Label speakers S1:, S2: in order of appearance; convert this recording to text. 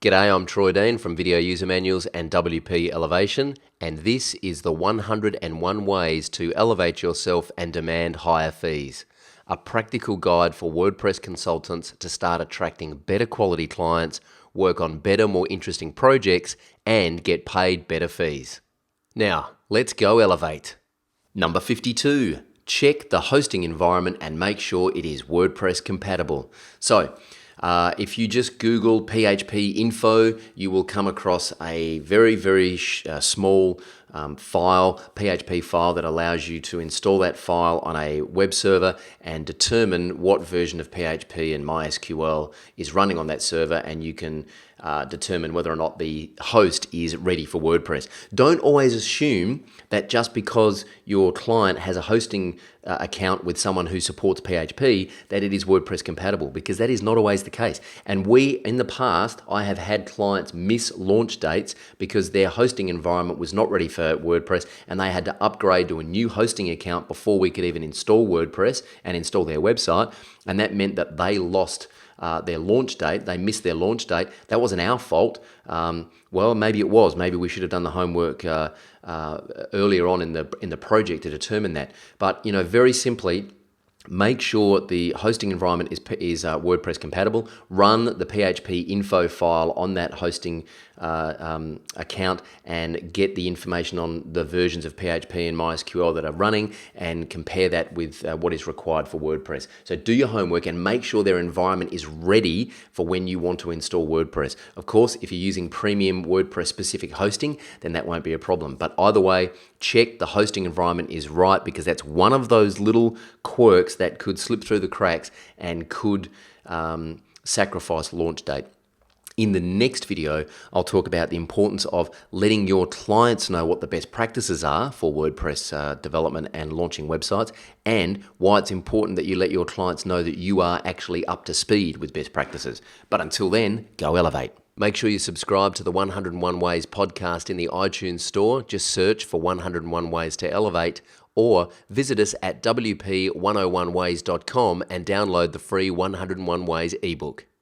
S1: G'day, I'm Troy Dean from Video User Manuals and WP Elevation, and this is the 101 Ways to Elevate Yourself and Demand Higher Fees, a practical guide for WordPress consultants to start attracting better quality clients, work on better, more interesting projects, and get paid better fees. Now, let's go elevate. Number 52, check the hosting environment and make sure it is WordPress compatible. So, if you just Google PHP info, you will come across a very small PHP file that allows you to install that file on a web server and determine what version of PHP and MySQL is running on that server, and you can determine whether or not the host is ready for WordPress. Don't always assume that just because your client has a hosting account with someone who supports PHP that it is WordPress compatible, because that is not always the case. And in the past, I have had clients miss launch dates because their hosting environment was not ready for WordPress and they had to upgrade to a new hosting account before we could even install WordPress and install their website. And that meant that they lost their launch date. They missed their launch date. That wasn't our fault. Well, maybe it was. Maybe we should have done the homework earlier on in the project to determine that. But very simply, make sure the hosting environment is WordPress compatible. Run the PHP info file on that hosting account and get the information on the versions of PHP and MySQL that are running, and compare that with what is required for WordPress. So do your homework and make sure their environment is ready for when you want to install WordPress. Of course, if you're using premium WordPress specific hosting, then that won't be a problem. But either way, check the hosting environment is right, because that's one of those little quirks that could slip through the cracks and could sacrifice launch date. In the next video, I'll talk about the importance of letting your clients know what the best practices are for WordPress development and launching websites, and why it's important that you let your clients know that you are actually up to speed with best practices. But until then, go elevate. Make sure you subscribe to the 101 Ways podcast in the iTunes store. Just search for 101 Ways to Elevate, or visit us at wp101ways.com and download the free 101 Ways ebook.